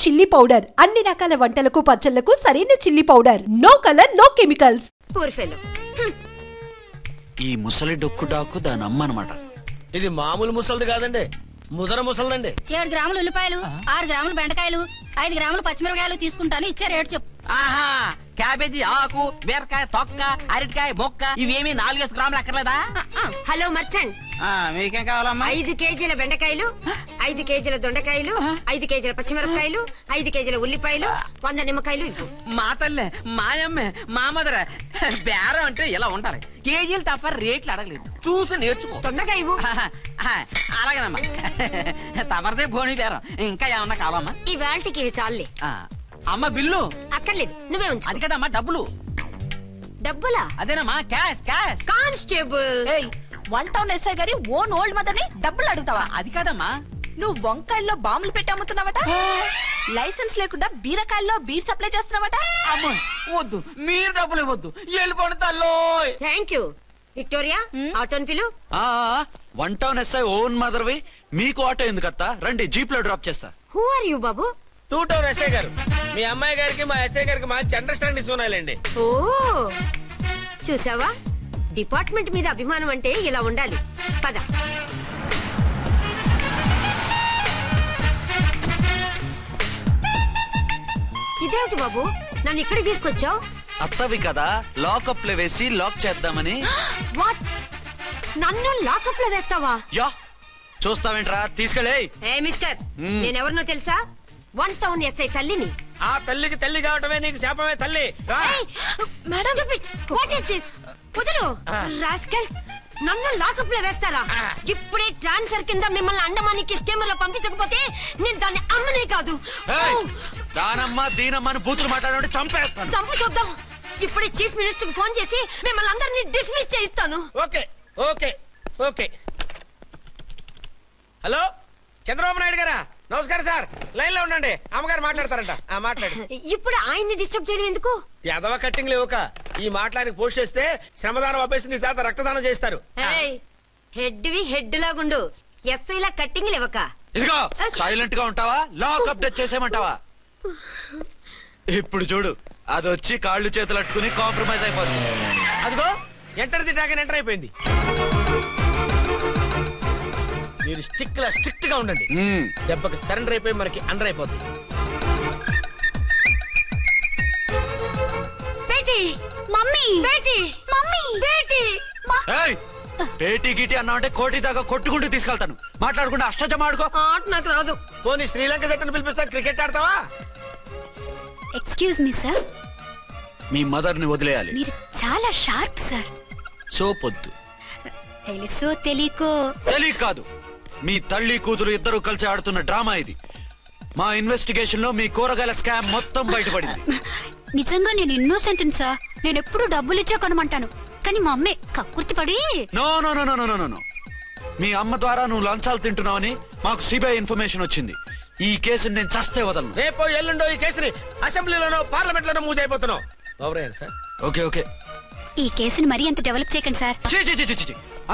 Chilli powder అన్ని రకాల వంటలకు పచ్చళ్లకు సరైన chilli powder. No colour no chemicals. ఈ ముసలి డొక్కు డాకు దాని అమ్మ అనమాట. ఇది మామూలు ముసలిది కాదండి, ముదర ముసలిదండి. 7 గ్రాములు ఉల్లిపాయలు, 6 గ్రాములు బెండకాయలు, 5 గ్రాములు పచ్చిమిరపకాయలు తీసుకుంటాను. ఇచ్చే రేటు చెప్పు. ఆహా, క్యాబేజీ ఆకు, బీరకాయ తొక్క, అరటికాయ బొక్క ఇవేమి 4 గ్రాములు అక్కర్లేదా? హలో మర్చండ్, మీకేం కావాలమ్మా? 5 కేజీల బెండకాయలు, 5 కేజీల దొండకాయలు, 5 కేజీల పచ్చిమిరపకాయలు, 5 కేజీల ఉల్లిపాయలు, 100 నిమ్మకాయలు ఇవ్వు. మా తల్లే, మాయమ్మే, మా మదర బేరం అంటే ఇలా ఉండాలి. కేజీలు తప్ప రేట్లు అడగలేదు, చూసి నేర్చుకో. తొందరగా ఇవ్వు. అలాగేనమ్మా, తమరిదే భోని బేరం. ఇంకా ఏమన్నా కావాలమ్మా? ఈ వేల్టికి ఇవి చాలే. అమ్మ బిల్లు అక్కర్లేదు, నువ్వే ఉంచు. అది కదమ్మా డబ్బులు. డబ్బులా? అదేనమ్మా, cash cash. Constable, 1 town SI గారి ఓన్ ఓల్డ్ మదర్ ని డబ్బులు అడుగుతావా? అది కాదమ్మా, నువ్వు వంకాయల్లో బాంబులు పెట్టి అమ్ముతున్నావట, లైసెన్స్ లేకుండా బీరకాయల్లో బీర్ సప్లై చేస్తున్నావట. అమ్మ వద్దు, మీరు డబ్బులు ఇవ్వద్దు, వెళ్ళిపోండి తల్లో. Thank you. విక్టోరియా, ఆటోన్ పిలు. 1 టౌన్ ఎస్ఐ ఓన్ మదర్వి, మీకు ఆటో ఎందుకత్తా? రండి, జీప్ లో డ్రాప్ చేస్తా. హూ ఆర్ యూ బాబు? 2 టౌన్ ఎస్ఐ గారు, మీ అమ్మాయి గారికి మా ఎస్ఐ గారికి మంచి అండర్స్టాండింగ్ ఉన్నాయండి. ఓ చూసావా, డిపార్ట్మెంట్ మీద అభిమానం అంటే ఇలా ఉండాలి. పద. ఇదేమిటి బాబు, నన్ను ఇక్కడికి తీసుకొచ్చావు? అత్తవి కదా, లాకప్ లో వేసి లాక్ చేద్దామని. వాట్, నన్ను లాకప్ లో వేస్తావా? యా, చూస్తావేంట్రా, తీసుకెళ్ళే. ఏ మిస్టర్, నేనెవరినో తెలుసా? 1 టౌన్ ఎస్ఐ తల్లిని. ఆ తల్లికి తల్లి కావటమే నీకు శాపమే తల్లి. కుదరు రాస్కల్స్, నన్ను లాకప్ లో వేస్తారా? ఇప్పుడే ట్రాన్స్ఫర్ కింద మిమ్మల్ని అండమానికి స్టీమర్ లో పంపించకపోతే నేను దాన్ని అమ్మనే కాదు. దానమ్మ దీనమ్మ బూతులు మాట్లాడే చంపేస్తాను. చంపు చూద్దాం. ఇప్పుడే చీఫ్ మినిస్టర్ కి ఫోన్ చేసి మిమ్మల్ని అందరినీ డిస్మిస్ చేయిస్తాను. Okay okay okay. Hello, Chandrababu Naidu గారా? నమస్కారం సార్, లైన్ లో ఉండండి, అమ్మగారు మాట్లాడతారంట. మాట్లాడు. ఇప్పుడు ఆయన్ని డిస్టర్బ్ చేయడం ఎందుకు? యాదవ కట్టింగ్ లేవుక ఈ మాట్లాడికి పోస్ట్ చేస్తే శ్రమదానం అభ్యసి నీ తాత రక్తదానం చేస్తారు. హెడ్ వి హెడ్ లాగుండు, ఎస్ఐ లా కట్టింగ్ లేవక. ఇదిగో సైలెంట్ గా ఉంటావా, లాక్ అప్డేట్ చేసేమంటావా? ఇప్పుడు చూడు, అది వచ్చి కాళ్ళు చేతులు అట్టుకుని కాంప్రమైజ్ అయిపోతుంది. అదిగో ఎంటర్ ది డ్రాగన్ ఎంటర్ అయిపోయింది. మీరు స్ట్రిక్ట్ గా ఉండండి, దెబ్బకి సరెండర్ అయిపోయి మనకి అండర్ అయిపోద్ది. బేటీ, మమ్మీ, బేటీ, మమ్మీ, బేటీ. పేటీ గిటి అన్నావంటే కోటి దాకా కొట్టుకుంటూ తీసుకెళ్తాను. మాట్లాడుకుంటే అష్టజమ ఆడుకో. ఆట నాకు రాదు. పోనీ శ్రీలంక జట్టును పిలిపిస్తా, క్రికెట్ ఆడతావా? ఎక్స్క్యూజ్ మీ సార్, మీ మదర్ ని వదిలేయాలి. మీరు చాలా షార్ప్ సార్. సోపొద్దు. తెలుసో తెలియకో. తెలియ కాదు, మీ తల్లి కూతురు ఇద్దరు కలిసి ఆడుతున్న డ్రామా ఇది. మా ఇన్వెస్టిగేషన్ లో మీ కూరగాయల స్కామ్ మొత్తం బయటపడింది. నిజంగా నేను ఇన్నోసెంట్ సార్. నేను ఎప్పుడు డబ్బులు ఇచ్చా కొనమంటాను, కానీ మా అమ్మే కక్కుర్తి పడి. No no no no no no, మీ అమ్మ ద్వారా నువ్వు లంచాలు తింటున్నావని మాకు సిబిఐ ఇన్ఫర్మేషన్ వచ్చింది. ఈ కేసుని నేను చస్తే వదలను. రేపో ఎల్లుండో ఈ కేసుని అసెంబ్లీలోనో పార్లమెంట్ లోనో మూవ్ అయిపోతున్నావు. సార్ ఓకే ఓకే, ఈ కేసుని మరీ అంత డెవలప్ చేయకండి సార్.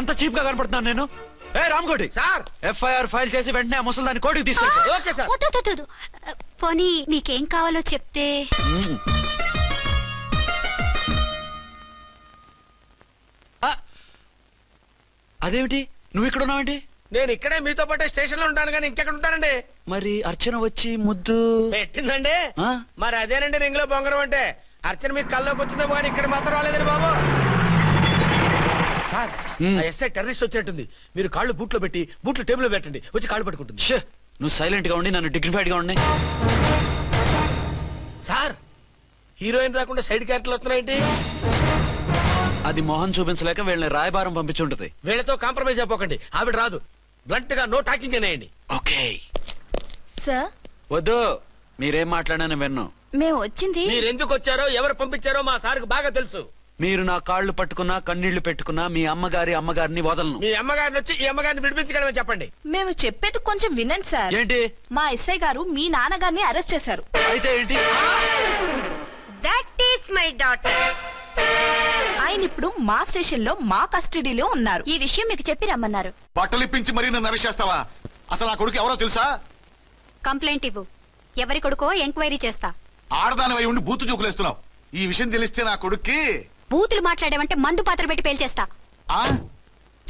అంత చీప్ గా కనపడుతున్నాను నేను? ఏ రామ్కోటి సార్, ఎఫ్ఐఆర్ ఫైల్ చేసి వెంటనే ఆ ముసలిదాన్ని కోర్టుకి తీసుకెళ్ళి. Okay sir. పోనీ మీకేం కావాలో చెప్తే. అదేమిటి, నువ్వు ఇక్కడ ఉన్నావేంటి? నేను ఇక్కడే మీతో పాటే స్టేషన్ లో ఉంటాను, కానీ ఇంకెక్కడ ఉంటానండి? మరి అర్చన వచ్చి ముద్దు పెట్టిందండి. మరి అదేనండి రింగ్ లో బొంగరం అంటే. అర్చన మీకు కల్లోకి వచ్చిందేమో కానీ ఇక్కడ మాత్రం రాలేదండి బాబు. సార్, ఎస్ఐ టెర్రరిస్ట్ వచ్చినట్టుంది. మీరు కాళ్ళు బూట్లో పెట్టి బూట్లు టేబుల్ లో పెట్టండి, వచ్చి కాళ్ళు పట్టుకుంటుంది. నువ్వు సైలెంట్ గా ఉండి నన్ను డిగ్నిఫైడ్ గా ఉండి. సార్, హీరోయిన్ రాకుండా సైడ్ క్యారెక్టర్లు వస్తున్నాయేంటి? అది మొహం చూపించలేక వీళ్ళని రాయబారం పంపించుంటది. వీళ్ళతో కాంప్రమైజ్ అయిపోకండి, ఆవిడ రాదు. బ్లంట్ గా నో టాకింగ్ అనేయండి. Okay sir. వద్దు, మీరేం మాట్లాడానని విన్ను. మేము వచ్చింది. మీరు ఎందుకు వచ్చారో ఎవరు పంపించారో మా సార్కు బాగా తెలుసు. మీరు నా కాళ్ళు పట్టుకున్నా కన్నీళ్లు పెట్టుకున్నా మీ అమ్మగారిని వదలను. మీ అమ్మగారిని వచ్చి ఈ అమ్మగారిని విడిపించగలమని చెప్పండి. మేము చెప్పేది కొంచెం వినండి సార్. ఏంటి? మా ఎస్ఐ గారు మీ నాన్నగారిని అరెస్ట్ చేశారు. అయితే ఏంటి? That is my daughter. ఆయన ఇప్పుడు మా స్టేషన్ లో మా కస్టడీలో ఉన్నారు. ఈ విషయం మీకు చెప్పి రమ్మన్నారు. బట్టలిప్పించి మరీ నన్ను అరెస్ట్ చేస్తావా? అసలు ఆ కొడుకు ఎవరో తెలుసా? కంప్లైంట్ ఇవ్వు. ఎవరి కొడుకో ఎంక్వైరీ చేస్తా. ఆడదానివై ఉండి బూతు జోకులేస్తున్నావు. ఈ విషయం తెలిస్తే నా కొడుక్కి బూతులు మాట్లాడావంటే మందు పాత్ర పెట్టి పేల్చేస్తా.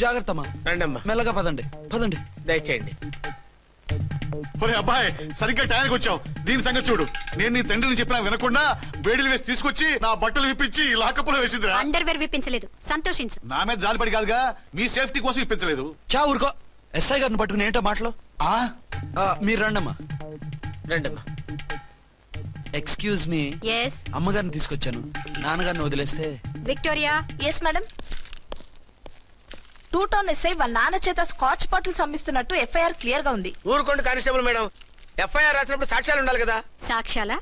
జాగ్రత్త అమ్మా. రండమ్మా. మెల్లగా పదండి పదండి. దయచేయండి. ఒరే అబ్బాయి, సరిగ్గా టైంకి వచ్చావు. దీని సంగతి చూడు. నేను నీ తండ్రిని చెప్పినా వినకుండా వేడిలు వేసి తీసుకొచ్చి నా బట్టలు విప్పించి లాకప్పులో వేసిందిరా. అండర్వేర్ విప్పించలేదు, సంతోషించు. నా మీద జాలిపడి కాదుగా, మీ సేఫ్టీ కోసం ఇప్పించలేదు. చా ఊరుకో. ఎస్ఐ గారిని పట్టుకుని ఏంటో మాటలు. మీరు రండమ్మా. రండమ్మా. Excuse me. ఎస్. అమ్మగారిని తీసుకొచ్చాను. నాన్నగారిని వదిలేస్తే. Victoria. Yes madam. 2 town SI వాళ్ళ నాన్న చేత స్కాచ్ బాటిల్స్ అమ్మిస్తున్నట్టు ఎఫ్ఐఆర్ క్లియర్ గా ఉంది. ఊరుకోండి కానిస్టేబుల్ మేడం. ఎఫ్ఐఆర్ రాసినప్పుడు సాక్ష్యాలు ఉండాలి కదా. సాక్ష్యాలా?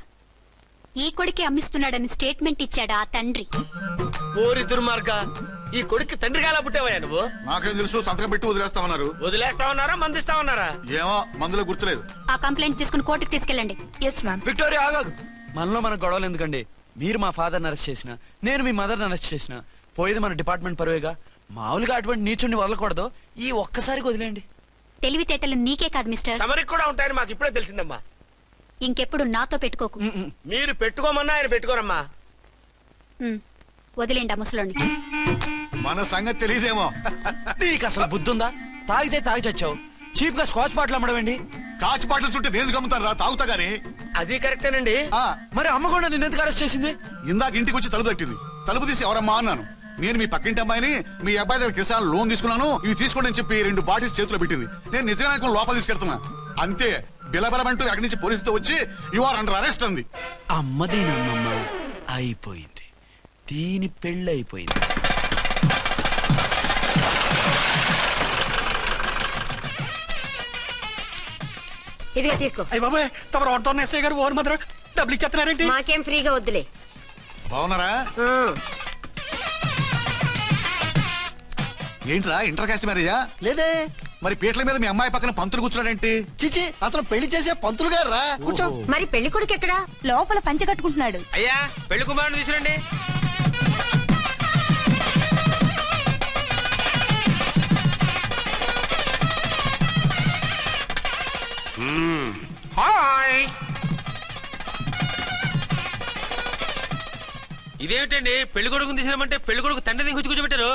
ఈ కొడుకే అమ్మిస్తున్నాడని స్టేట్మెంట్ ఇచ్చాడా ఆ తండ్రి? ఓరి దుర్మార్గ, ఈ కొడుక్కి తండ్రి కాలా పుట్టావయ్యా నువ్వు? నాకేం తెలుసు, సంతకం పెట్టి వదిలేస్తామన్నారు. వదిలేస్తామన్నారా మందిస్తామన్నారా? ఏమో, మందులో గుర్తులేదు. ఆ కంప్లైంట్ తీసుకుని కోర్టుకు తీసుకెళ్ళండి. Yes ma'am. విక్టోరియా ఆగాగు. మనలో మన గొడవలు ఎందుకండి? మీరు మా ఫాదర్ని అరెస్ట్ చేసిన, నేను మీ మదర్ని అరెస్ట్ చేసిన, పోయేది మన డిపార్ట్మెంట్ పరువేగా. మామూలుగా అటువంటి నీచుని వదలకూడదు. ఈ ఒక్కసారికి వదిలేండి. తెలివితేటలు నీకే కాదు మిస్టర్, తమరికి కూడా ఉంటాయని మాకు ఇప్పుడే తెలిసిందమ్మా. ఇంకెప్పుడు నాతో పెట్టుకోకు. మీరు పెట్టుకోమన్నా ఆయన పెట్టుకోరమ్మా. వదిలేండి ఆ ముసలోని. మన సంగతి తెలియదేమో. నీకు అసలు బుద్ధి ఉందా? తాగితే తాగి చచ్చావు. చీప్ గా స్కాచ్ బాటిల్ అమ్మడమేండి. కాచి బాటిల్స్ ఉంటే నేను గమ్ముతాను రా, తాగుతా గానీ. అది కరెక్టేనండి. మరి అమ్మ కూడా నిన్ను ఎందుకు అరెస్ట్ చేసింది? ఇందాక ఇంటికి వచ్చి తలుపు తట్టింది. తలుపు తీసి ఎవరమ్మా అన్నాను. నేను మీ పక్కింటి అమ్మాయిని, మీ అబ్బాయి దగ్గర కిసాన్ లోన్ తీసుకున్నాను, ఇవి తీసుకోండి అని చెప్పి 2 బాటిల్స్ చేతిలో పెట్టింది. నేను నిజంగా లోపల తీసుకెళ్తున్నా. అంతే, బిలబలమంటూ అక్కడి నుంచి పోలీసుతో వచ్చి యు ఆర్ అండర్ అరెస్ట్ అంది. అమ్మదేనమ్మమ్మ అయిపోయింది. దీని పెళ్ళి అయిపోయింది. ఇదిగా తీసుకో. అయ్య బాబాయ్, తమరు ఆటో ఎస్ఐ గారు ఓన్ మాత్రం డబ్బులు ఇచ్చేస్తున్నారేంటి? మాకేం ఫ్రీగా వద్దులే. బాగున్నారా? ఏంట్రా ఇంటర్ కాస్ట్ మ్యారేజా? లేదే. మరి పీటల మీద మీ అమ్మాయి పక్కన పంతులు కూర్చున్నాడేంటి? చిచి, అతను పెళ్లి చేసే పంతులు గారు రా. కూర్చో. మరి పెళ్లి కొడుకు ఎక్కడా? లోపల పంచె కట్టుకుంటున్నాడు. అయ్యా, పెళ్లి కుమారుని తీసుకురండి. హాయ్. ఇదేమిటండి, పెళ్లి కొడుకుని తీసినామంటే పెళ్లి కొడుకు తండ్రి దిగి కూర్చోబెట్టారు.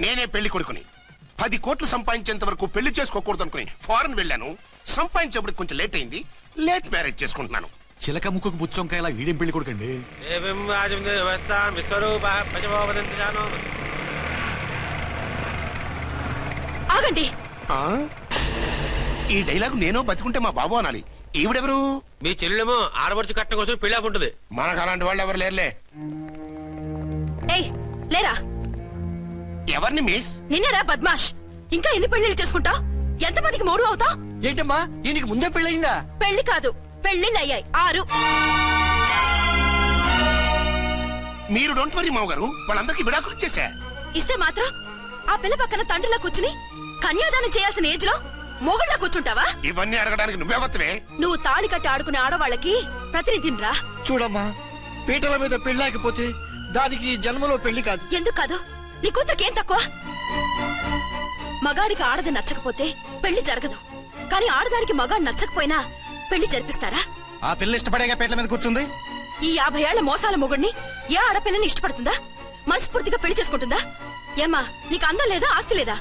నేనే పెళ్లి కొడుకుని. 10 కోట్లు సంపాదించేంత వరకు పెళ్లి చేసుకోకూడదు అనుకుని ఫారెన్ వెళ్ళాను. సంపాదించేప్పుడు కొంచెం లేట్ అయింది. లేట్ మ్యారేజ్ చేసుకుంటున్నాను. చిలక ముక్కుకు బుచ్చొంకాయలా వీడేం పెళ్లి కొడుకండి? ఆగండి. ఈ డైలాగ్ నేను బతికుంటే మా బాబు అనాలి. ఈవిడెవరు? మీ చెల్లెమో ఆడబడుచు కట్టడం కోసం పెళ్లి ఆకుంటుంది. మనకు అలాంటి వాళ్ళు ఎవరు లేరులే. ఏయ్, లేరా. ఎవరిని మిస్? నిన్నరా బద్మాష్. ఇంకా ఎన్ని పెళ్లిళ్ళు చేసుకుంటా? ఎంతమందికి మూడు అవుతా? ఏంటమ్మా, ఈయనకి ముందే పెళ్ళయిందా? పెళ్లి కాదు, పెళ్లిళ్ళు అయ్యాయి 6. మీరు డోంట్ వరీ మామగారు, వాళ్ళందరికీ విడాకులు ఇచ్చేసా. ఇస్తే మాత్రం ఆ పిల్ల పక్కన తండ్రిలా కూర్చుని కన్యాదానం చేయాల్సిన ఏజ్ లో మొగుళ్ళ కూర్చుంటావా? ఇవన్నీ అడగడానికి నువ్వెవత్తవే? నువ్వు తాళి కట్టి ఆడుకునే ఆడవాళ్ళకి ప్రతినిధిరా. చూడమ్మా, పీటల మీద పెళ్ళాకపోతే దానికి జన్మలో పెళ్లి కాదు. ఎందుకు కాదు? నీ కూతురికి ఏం తక్కువ? మగాడికి ఆడది నచ్చకపోతే పెళ్లి జరగదు. కానీ ఆడదానికి మగాడు నచ్చకపోయినా పెళ్లి జరిపిస్తారా? ఆ పిల్ల ఇష్టపడేగా పీటల మీద కూర్చుంది. ఈ 50 ఏళ్ల మోసాల మొగుడిని ఏ ఆడపిల్లని ఇష్టపడుతుందా? మనస్ఫూర్తిగా పెళ్లి చేసుకుంటుందా? ఏమా, నీకు అందం లేదా, ఆస్తి లేదా?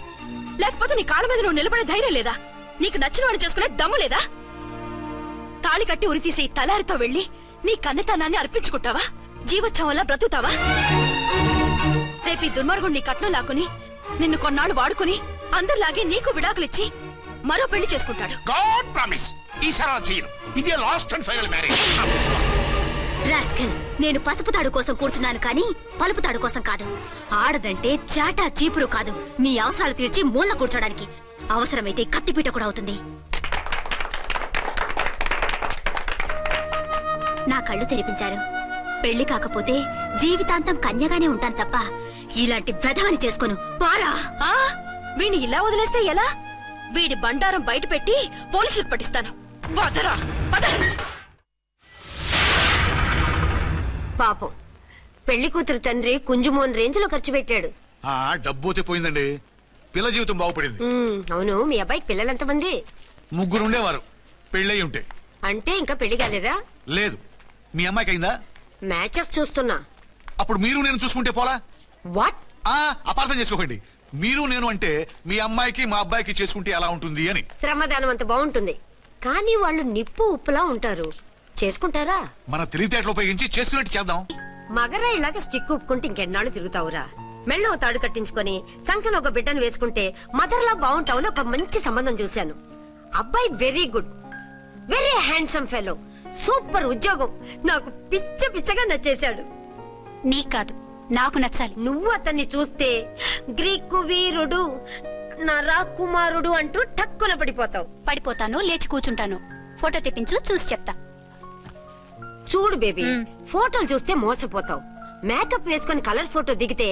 లేకపోతే నీ కాళ్ళ మీద నువ్వు నిలబడే ధైర్యం లేదా? నీకు నచ్చిన వాడు చేసుకునే దమ్ము లేదా? తాళి కట్టి ఉరితీసే తలారితో వెళ్లి నీ కన్నెతనాన్ని అర్పించుకుంటావా? జీవోత్సవంలా బ్రతుకుతావా? రేపు ఈ దుర్మార్గుడు నీ కట్నం లాక్కుని నిన్ను కొన్నాళ్ళు వాడుకుని అందరిలాగే నీకు విడాకులిచ్చి మరో పెళ్లి చేసుకుంటాడు. గాడ్ ప్రామిస్, ఈసారి అలా చేయను. ఇదే last and final marriage. Rascal, నేను పసుపు తాడు కోసం కూర్చున్నాను కానీ పలుపు తాడు కోసం కాదు. ఆడదంటే చాటా చీపురు కాదు, నీ అవసరాలు తీర్చి మూల కూర్చోడానికి. అవసరమైతే కత్తిపీట కూడా అవుతుంది. నా కళ్ళు తెరిపించారు. పెళ్లి కాకపోతే జీవితాంతం కన్యగానే ఉంటాను తప్ప ఇలాంటి ప్రధాని చేసుకోను. పారా. వీణ్ణి ఇలా వదిలేస్తే ఎలా? వీడి బండారం బయట పెట్టి పోలీసులకు పట్టిస్తాను. వదరా, వద. పాపం, పెళ్లి కూతురు తండ్రి కుంజుమోన్ రేంజ్ లో ఖర్చు పెట్టాడు. డబ్బు పోయిందండి. పిల్ల జీవితం బాగుపడింది. అవును, మీ అబ్బాయికి పిల్లలు ఎంతమంది? 3 ఉండేవారు. పెళ్ళయి ఉంటే అంటే ఇంకా పెళ్లి కాలేదా? లేదు. మీ అమ్మాయికి అయిందా? మ్యాచెస్ చూస్తున్నా. అప్పుడు మీరు నేను చూసుకుంటే పోలా? వాట్? అపార్థం చేసుకోకండి. మీరు నేను అంటే మీ అమ్మాయికి మా అబ్బాయికి చేసుకుంటే ఎలా ఉంటుంది అని. శ్రమదానం అంత బాగుంటుంది, కానీ వాళ్ళు నిప్పు ఉప్పులా ఉంటారు. చేసుకుంటారా? మన తెలివితేటలు ఉపయోగించి చేసుకున్నట్టు చేద్దాం. మగరాయిలాగా స్టిక్ ఉప్పుకుంటే ఇంకెన్నాళ్ళు తిరుగుతావురా? మెళ్ళో తాడు కట్టించుకొని సంకన ఒక బిడ్డను వేసుకుంటే మదర్లా బాగుంటావుని ఒక మంచి సంబంధం చూశాను. అబ్బాయి very good, very handsome fellow, super ఉద్యోగం. నాకు పిచ్చగా నచ్చేశాడు. నీకు కాదు, నాకు నచ్చాలి. నువ్వు అతన్ని చూస్తే గ్రీకు వీరుడు, నా రాకుమారుడు అంటూ టక్కున పడిపోతావు. పడిపోతాను, లేచి కూర్చుంటాను. ఫోటో తెప్పించు, చూసి చెప్తా. చూడు బేబీ, ఫోటోలు చూస్తే మోసపోతావు. మేకప్ వేసుకుని కలర్ ఫోటో దిగితే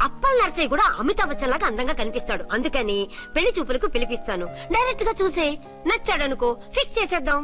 అప్పల్ నర్సయ్య కూడా అమితాబ్ బచ్చన్ లాగా అందంగా కనిపిస్తాడు. అందుకని పెళ్లి చూపులకు పిలిపిస్తాను. డైరెక్ట్ గా చూసే నచ్చాడనుకో, ఫిక్స్ చేసేద్దాం.